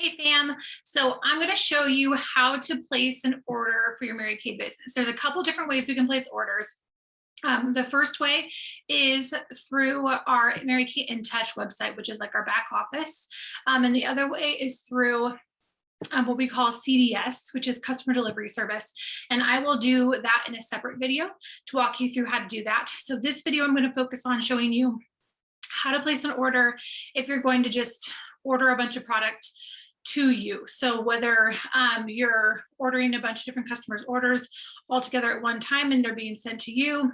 Hey fam, so I'm going to show you how to place an order for your Mary Kay business. There's a couple different ways we can place orders. The first way is through our Mary Kay InTouch website, which is like our back office. And the other way is through what we call CDS, which is customer delivery service. And I will do that in a separate video to walk you through how to do that. So this video, I'm going to focus on showing you how to place an order if you're going to just order a bunch of product to you. So whether you're ordering a bunch of different customers' orders all together at one time and they're being sent to you,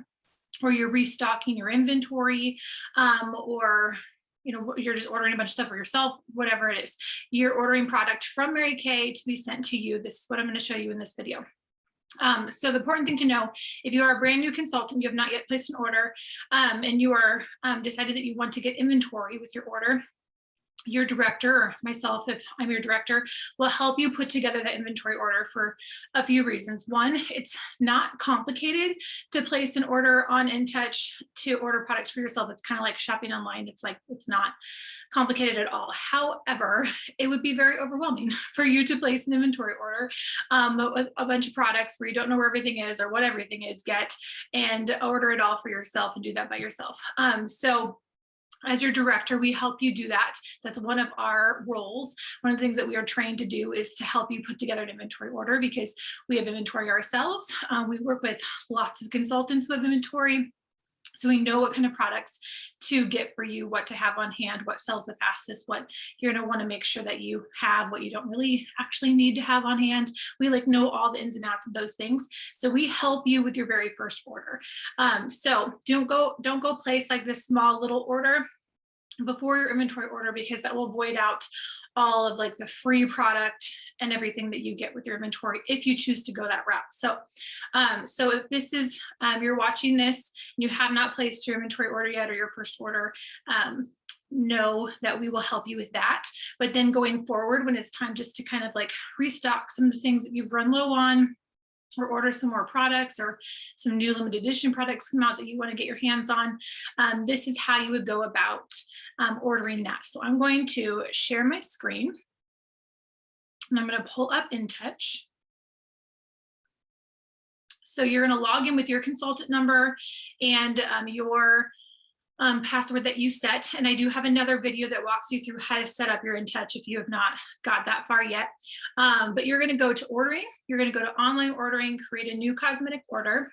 or you're restocking your inventory, or you're just ordering a bunch of stuff for yourself, whatever it is, you're ordering product from Mary Kay to be sent to you. This is what I'm going to show you in this video. So the important thing to know, if you are a brand new consultant, you have not yet placed an order, and you are decided that you want to get inventory with your order, your director, or myself, if I'm your director, will help you put together the inventory order for a few reasons. One, it's not complicated to place an order on InTouch to order products for yourself. It's kind of like shopping online. It's not complicated at all. However, it would be very overwhelming for you to place an inventory order with a bunch of products where you don't know where everything is or what everything is yet, and order it all for yourself and do that by yourself. So as your director, we help you do that. That's one of our roles. One of the things that we are trained to do is to help you put together an inventory order, because we have inventory ourselves. We work with lots of consultants with inventory, so we know what kind of products to get for you, what to have on hand, what sells the fastest, what you're going to want to make sure that you have, what you don't really actually need to have on hand. We know all the ins and outs of those things. So we help you with your very first order. So don't go place this small little order before your inventory order, because that will void out all of the free product and everything that you get with your inventory if you choose to go that route. So so if this is you're watching this and you have not placed your inventory order yet, or your first order, know that we will help you with that. But then going forward, when it's time just to kind of restock some of the things that you've run low on, or order some more products, or some new limited edition products come out that you want to get your hands on, this is how you would go about ordering that. So I'm going to share my screen, and I'm going to pull up InTouch. So you're going to log in with your consultant number and your password that you set. And I do have another video that walks you through how to set up your InTouch if you have not got that far yet. But you're going to go to ordering. You're going to go to online ordering, create a new cosmetic order.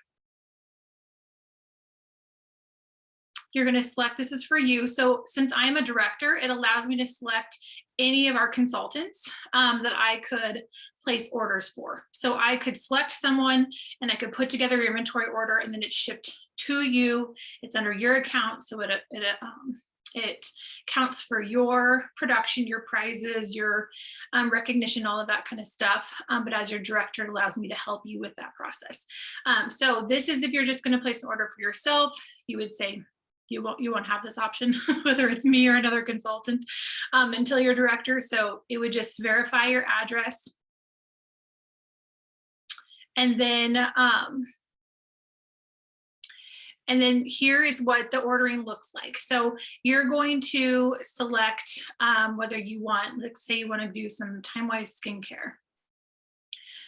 You're going to select, this is for you. So since I'm a director, it allows me to select any of our consultants that I could place orders for. So I could select someone and I could put together your inventory order, and then it's shipped to you. It's under your account, so it counts for your production, your prizes, your recognition, all of that kind of stuff. But as your director, it allows me to help you with that process. So this is if you're just going to place an order for yourself, you would say you won't have this option, whether it's me or another consultant, until you're director. So it would just verify your address, and then here is what the ordering looks like. So you're going to select whether you want, let's say you want to do some time-wise skincare.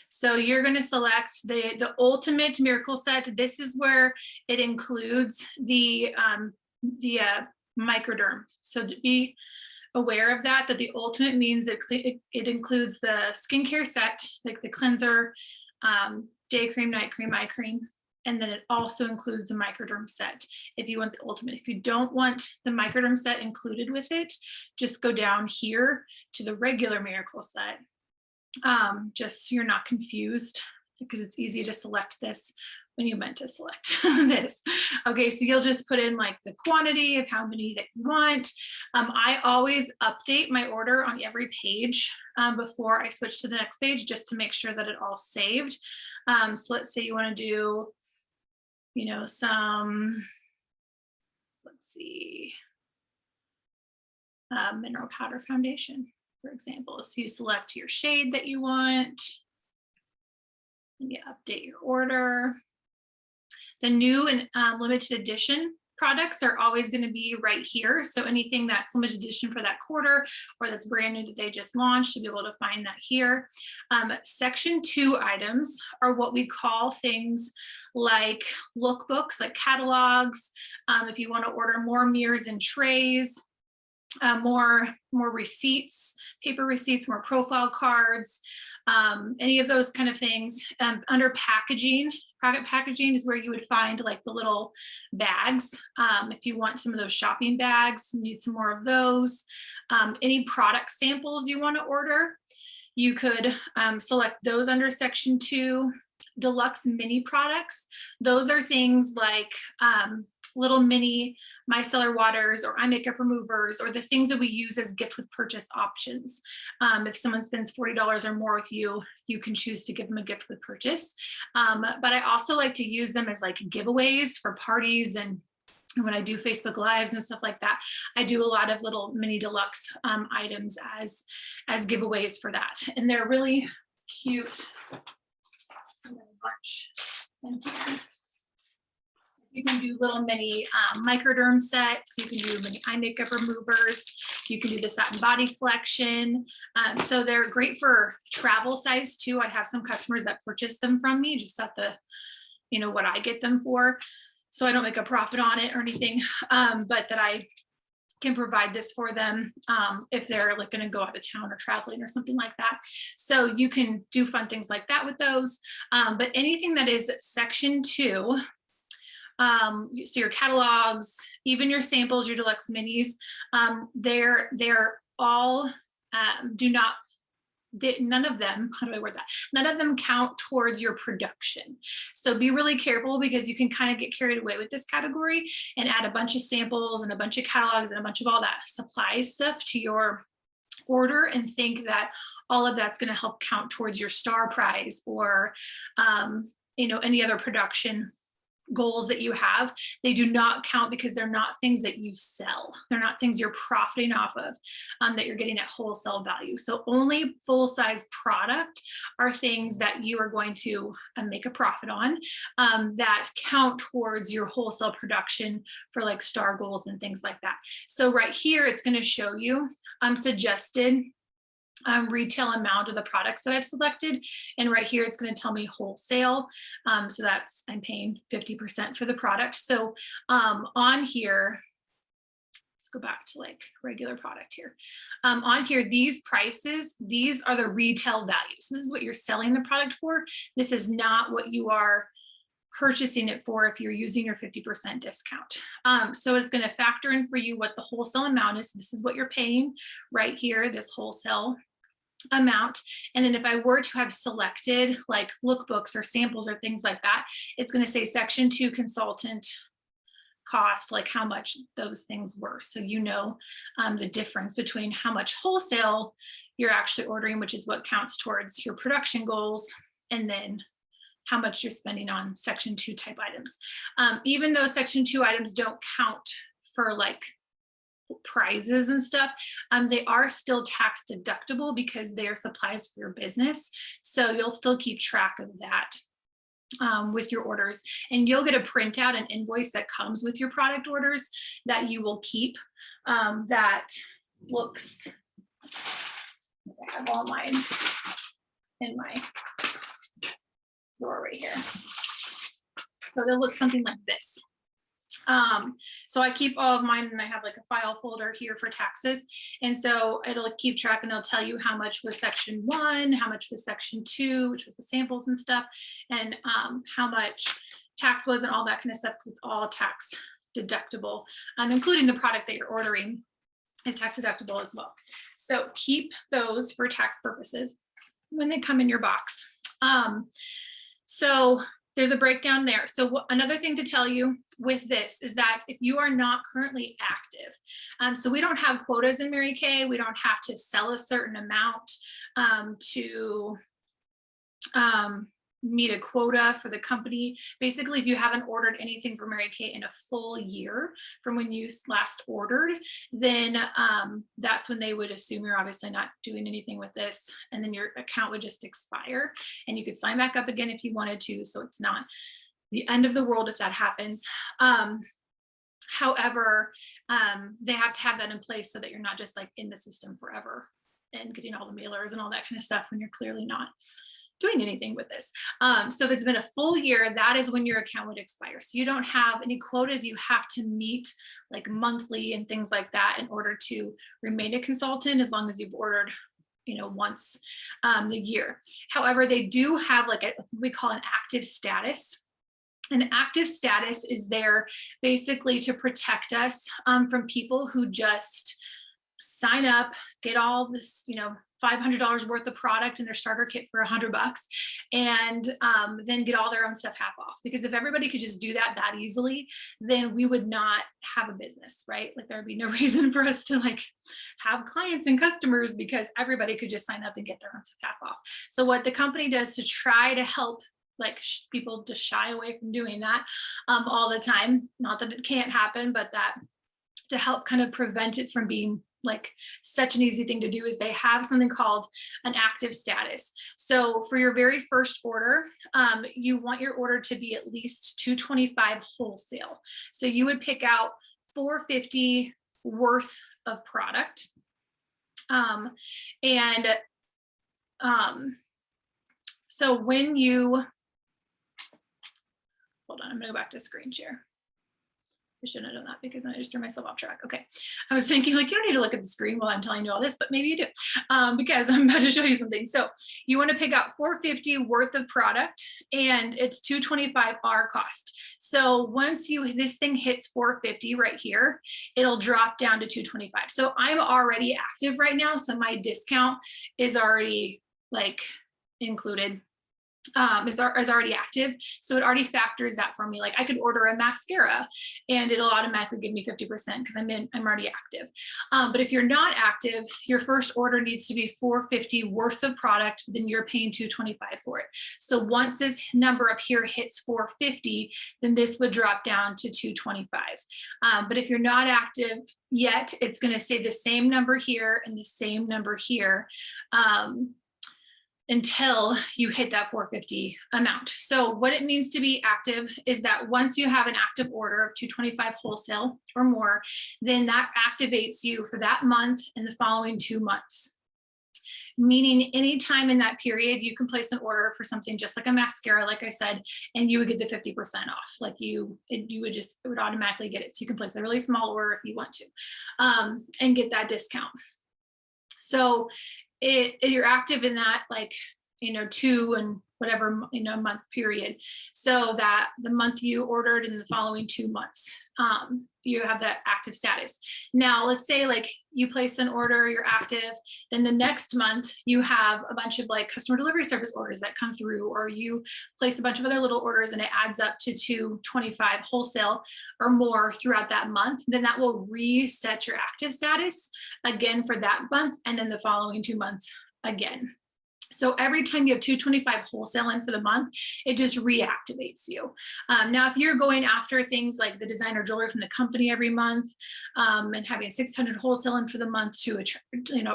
So you're going to select the Ultimate Miracle Set. This is where it includes the microderm. So to be aware of that the Ultimate means that it includes the skincare set, like the cleanser, day cream, night cream, eye cream. And then it also includes the microderm set if you want the Ultimate. If you don't want the microderm set included with it, just go down here to the regular Miracle Set. Just so you're not confused, because it's easy to select this when you meant to select this. Okay, so you'll just put in the quantity of how many that you want. I always update my order on every page before I switch to the next page, just to make sure that it all saved. So let's say you want to do, some, let's see, mineral powder foundation, for example. So you select your shade that you want, and you update your order. The new and limited edition products are always going to be right here. So anything that's limited edition for that quarter or that's brand new that they just launched, you'll be able to find that here. Section 2 items are what we call things like lookbooks, like catalogs. If you want to order more mirrors and trays, more receipts, paper receipts, more profile cards, any of those kind of things. Under packaging, product packaging is where you would find like the little bags. If you want some of those shopping bags, need some more of those. Any product samples you want to order, you could select those under section 2. Deluxe mini products, those are things like little mini micellar waters or eye makeup removers, or the things that we use as gift with purchase options. If someone spends $40 or more with you, you can choose to give them a gift with purchase. But I also like to use them as like giveaways for parties, and when I do Facebook Lives and stuff like that, I do a lot of little mini deluxe items as giveaways for that. And they're really cute. You can do little mini microderm sets. You can do mini eye makeup removers. You can do the satin body collection. So they're great for travel size too. I have some customers that purchase them from me just at the, what I get them for. So I don't make a profit on it or anything, but that I can provide this for them if they're like going to go out of town or traveling or something like that. So you can do fun things like that with those. But anything that is section 2, so your catalogs, even your samples, your deluxe minis, they're all none of them, how do I word that? None of them count towards your production. So be really careful, because you can kind of get carried away with this category and add a bunch of samples and a bunch of catalogs and a bunch of all that supply stuff to your order and think that all of that's going to help count towards your star prize or, any other production goals that you have. They do not count, because they're not things that you sell. They're not things you're profiting off of that you're getting at wholesale value. So only full-size product are things that you are going to make a profit on that count towards your wholesale production for like star goals and things like that. So right here, it's going to show you suggested retail amount of the products that I've selected. And right here, it's going to tell me wholesale. So that's, I'm paying 50% for the product. So on here, let's go back to like regular product here. On here, these prices, these are the retail values. So this is what you're selling the product for. This is not what you are purchasing it for if you're using your 50% discount. So it's going to factor in for you what the wholesale amount is. This is what you're paying right here, this wholesale amount. And then if I were to have selected like lookbooks or samples or things like that, it's going to say section 2 consultant cost, like how much those things were. So the difference between how much wholesale you're actually ordering, which is what counts towards your production goals, and then how much you're spending on section 2 type items. Even though section 2 items don't count for like prizes and stuff, they are still tax deductible because they are supplies for your business. So you'll still keep track of that with your orders, and you'll get a printout, an invoice that comes with your product orders that you will keep. That looks, I have all mine in my drawer right here. So they'll look something like this. So I keep all of mine, and I have like a file folder here for taxes. And so it'll keep track, and it'll tell you how much was section 1, how much was section 2, which was the samples and stuff, and how much tax was and all that kind of stuff, because it's all tax deductible, including the product that you're ordering is tax deductible as well. So keep those for tax purposes when they come in your box. So there's a breakdown there. So another thing to tell you with this is that if you are not currently active, so we don't have quotas in Mary Kay, we don't have to sell a certain amount to meet a quota for the company. Basically, if you haven't ordered anything from Mary Kay in a full year from when you last ordered, then that's when they would assume you're obviously not doing anything with this, and then your account would just expire, and you could sign back up again if you wanted to. So it's not the end of the world if that happens. However, they have to have that in place so that you're not just like in the system forever and getting all the mailers and all that kind of stuff when you're clearly not doing anything with this. So if it's been a full year, that is when your account would expire. So you don't have any quotas you have to meet like monthly and things like that in order to remain a consultant, as long as you've ordered, you know, once a year. However, they do have like we call an active status. An active status is there basically to protect us from people who just sign up, get all this, you know, $500 worth of product in their starter kit for $100, and then get all their own stuff half off. Because if everybody could just do that easily, then we would not have a business, right? Like there would be no reason for us to like have clients and customers, because everybody could just sign up and get their own stuff half off. So what the company does to try to help like people to shy away from doing that all the time, not that it can't happen, but that to help kind of prevent it from being like such an easy thing to do, is they have something called an active status. So for your very first order, you want your order to be at least $225 wholesale. So you would pick out $450 worth of product. So when you, hold on, I'm gonna go back to screen share. I shouldn't have done that because then I just threw myself off track. Okay. I was thinking like, you don't need to look at the screen while I'm telling you all this, but maybe you do, because I'm about to show you something. So you want to pick out $450 worth of product, and it's $225 our cost. So once this thing hits $450 right here, it'll drop down to $225. So I'm already active right now. So my discount is already like included. Is already active. So it already factors that for me. Like I could order a mascara and it'll automatically give me 50% because I'm already active. But if you're not active, your first order needs to be $450 worth of product, then you're paying $225 for it. So once this number up here hits $450, then this would drop down to $225. But if you're not active yet, it's going to say the same number here and the same number here. Until you hit that $450 amount. So what it means to be active is that once you have an active order of $225 wholesale or more, then that activates you for that month and the following 2 months. Meaning anytime in that period, you can place an order for something just like a mascara, like I said, and you would get the 50% off. Like it would automatically get it. So you can place a really small order if you want to, and get that discount. So you're active in that, like, 2 and whatever, month period. So that the month you ordered in the following 2 months, you have that active status. Now, let's say like you place an order, you're active, then the next month you have a bunch of like customer delivery service orders that come through, or you place a bunch of other little orders and it adds up to $225 wholesale or more throughout that month, then that will reset your active status again for that month and then the following 2 months again. So every time you have $225 wholesale in for the month, it just reactivates you. Now, if you're going after things like the designer jewelry from the company every month, and having $600 wholesale in for the month to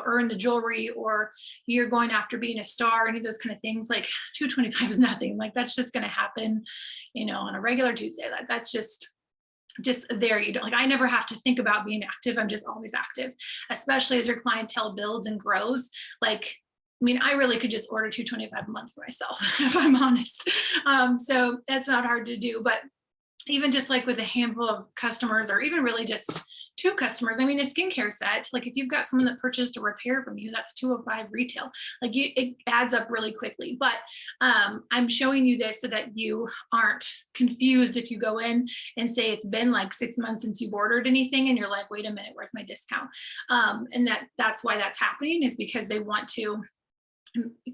earn the jewelry, or you're going after being a star, any of those kind of things, like $225 is nothing. Like that's just going to happen, on a regular Tuesday. Like that's just there. You don't, like, I never have to think about being active. I'm just always active, especially as your clientele builds and grows. Like, I really could just order $225 a month for myself, if I'm honest. So that's not hard to do. But even just like with a handful of customers, or even really just 2 customers, a skincare set, like if you've got someone that purchased a repair from you, that's $205 retail. Like it adds up really quickly. But I'm showing you this so that you aren't confused if you go in and say it's been like 6 months since you've ordered anything and you're like, wait a minute, where's my discount? And that's why that's happening, is because they want to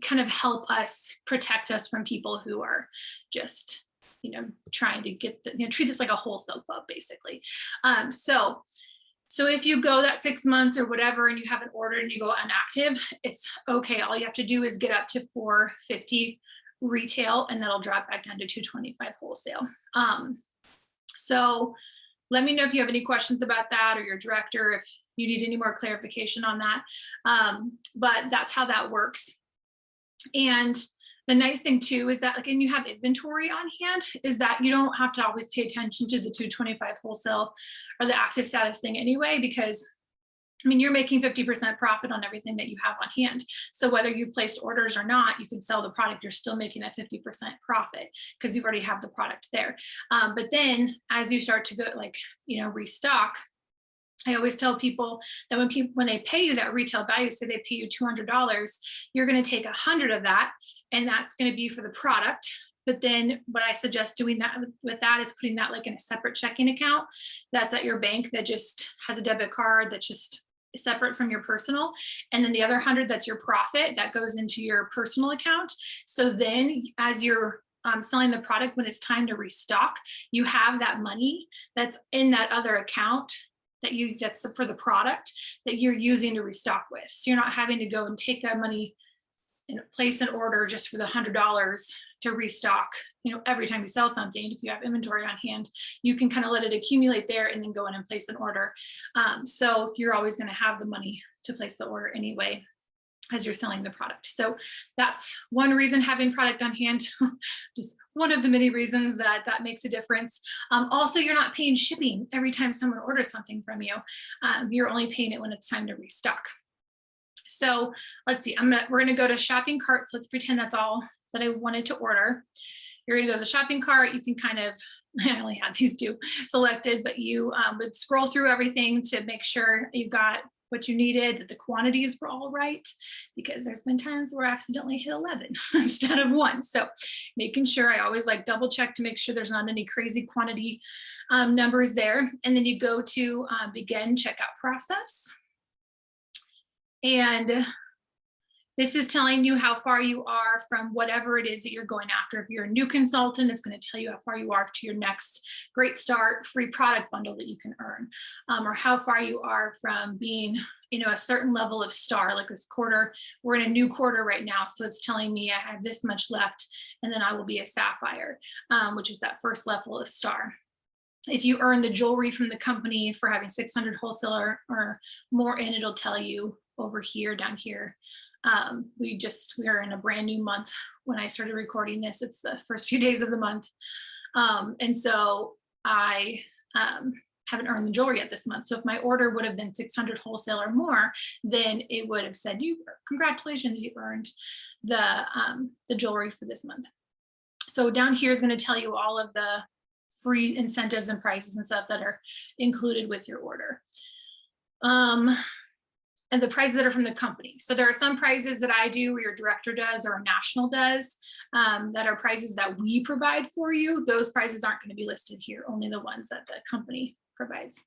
kind of help us, protect us from people who are just, trying to get treat this like a wholesale club, basically. So if you go that 6 months or whatever, and you haven't ordered and you go inactive, it's okay. All you have to do is get up to $450 retail, and that'll drop back down to $225 wholesale. So let me know if you have any questions about that, or your director, if you need any more clarification on that. But that's how that works. And The nice thing too is that, like, and you have inventory on hand, is that you don't have to always pay attention to the 225 wholesale or the active status thing anyway, because I mean, you're making 50% profit on everything that you have on hand. So whether you placed orders or not, you can sell the product, you're still making a 50% profit because you already have the product there. But then as you start to go, like, restock, I always tell people that when they pay you that retail value, say they pay you $200, you're going to take 100 of that, and that's going to be for the product. But then what I suggest doing that with that is putting that like in a separate checking account that's at your bank that just has a debit card that's just separate from your personal. And then the other 100, that's your profit, that goes into your personal account. So then as you're selling the product, when it's time to restock, you have that money that's in that other account that's for the product that you're using to restock with. So you're not having to go and take that money and place an order just for the $100 to restock, every time you sell something. If you have inventory on hand, you can kind of let it accumulate there and then go in and place an order. So you're always going to have the money to place the order anyway as you're selling the product. So that's one reason having product on hand, just one of the many reasons that makes a difference. Also, you're not paying shipping every time someone orders something from you. You're only paying it when it's time to restock. So let's see, we're gonna go to shopping cart. So let's pretend that's all that I wanted to order. You're gonna go to the shopping cart. You can kind of, I only had these two selected, but you would scroll through everything to make sure you've got what you needed, that the quantities were all right, because there's been times where I accidentally hit 11 instead of 1. So making sure, I always like double check to make sure there's not any crazy quantity numbers there. And then you go to begin checkout process. And this is telling you how far you are from whatever it is that you're going after. If you're a new consultant, it's going to tell you how far you are to your next Great Start free product bundle that you can earn, or how far you are from being, a certain level of star. Like this quarter, we're in a new quarter right now, so it's telling me I have this much left, and then I will be a sapphire, which is that first level of star. If you earn the jewelry from the company for having 600 wholesaler or more in, it'll tell you over here, down here. We are in a brand new month when I started recording this. It's the first few days of the month. And so I haven't earned the jewelry yet this month. So if my order would have been 600 wholesale or more, then it would have said, congratulations, you earned the jewelry for this month. So down here is going to tell you all of the free incentives and prices and stuff that are included with your order. And the prizes that are from the company. So there are some prizes that I do, or your director does, or a national does, that are prizes that we provide for you. Those prizes aren't going to be listed here, only the ones that the company provides.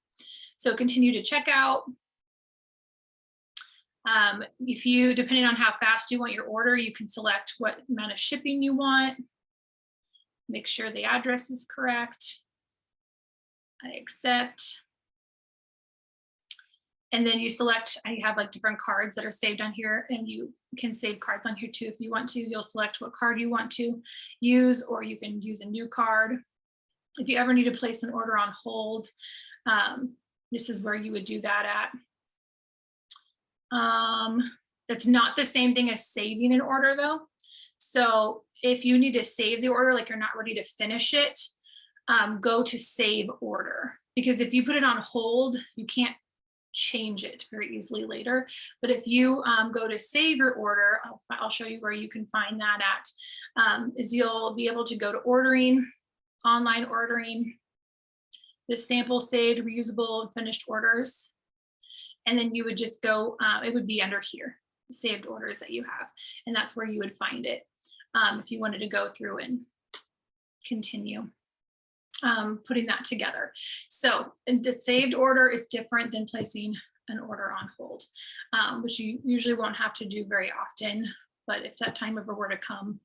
So continue to check out. If you, depending on how fast you want your order, you can select what amount of shipping you want. Make sure the address is correct. I accept. And then you select, I have like different cards that are saved on here, and you can save cards on here too. If you want to, you'll select what card you want to use, or you can use a new card. If you ever need to place an order on hold, this is where you would do that at. It's not the same thing as saving an order though. So if you need to save the order, like you're not ready to finish it, go to save order, because if you put it on hold, you can't change it very easily later. But if you go to save your order, I'll show you where you can find that at, is you'll be able to go to ordering, online ordering, the sample saved, reusable, and finished orders. And then you would just go, it would be under here, saved orders that you have. And that's where you would find it if you wanted to go through and continue putting that together. So the saved order is different than placing an order on hold, which you usually won't have to do very often. But if that time ever were to come,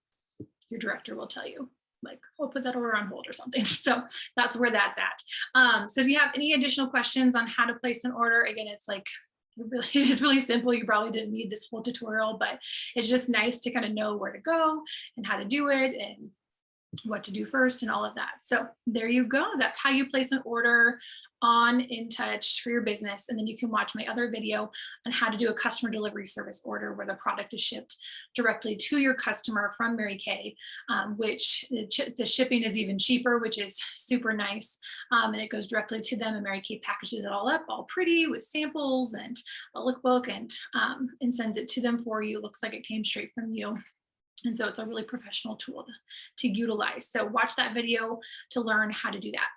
your director will tell you, like, oh, put that order on hold or something. So that's where that's at. So if you have any additional questions on how to place an order, again, it's like, it is really simple. You probably didn't need this whole tutorial, but it's just nice to kind of know where to go and how to do it, and what to do first and all of that. So there you go. That's how you place an order on InTouch for your business. And then you can watch my other video on how to do a customer delivery service order where the product is shipped directly to your customer from Mary Kay, which the shipping is even cheaper, which is super nice. And it goes directly to them, and Mary Kay packages it all up, all pretty with samples and a lookbook, and sends it to them for you. Looks like it came straight from you. And so it's a really professional tool to utilize. So watch that video to learn how to do that.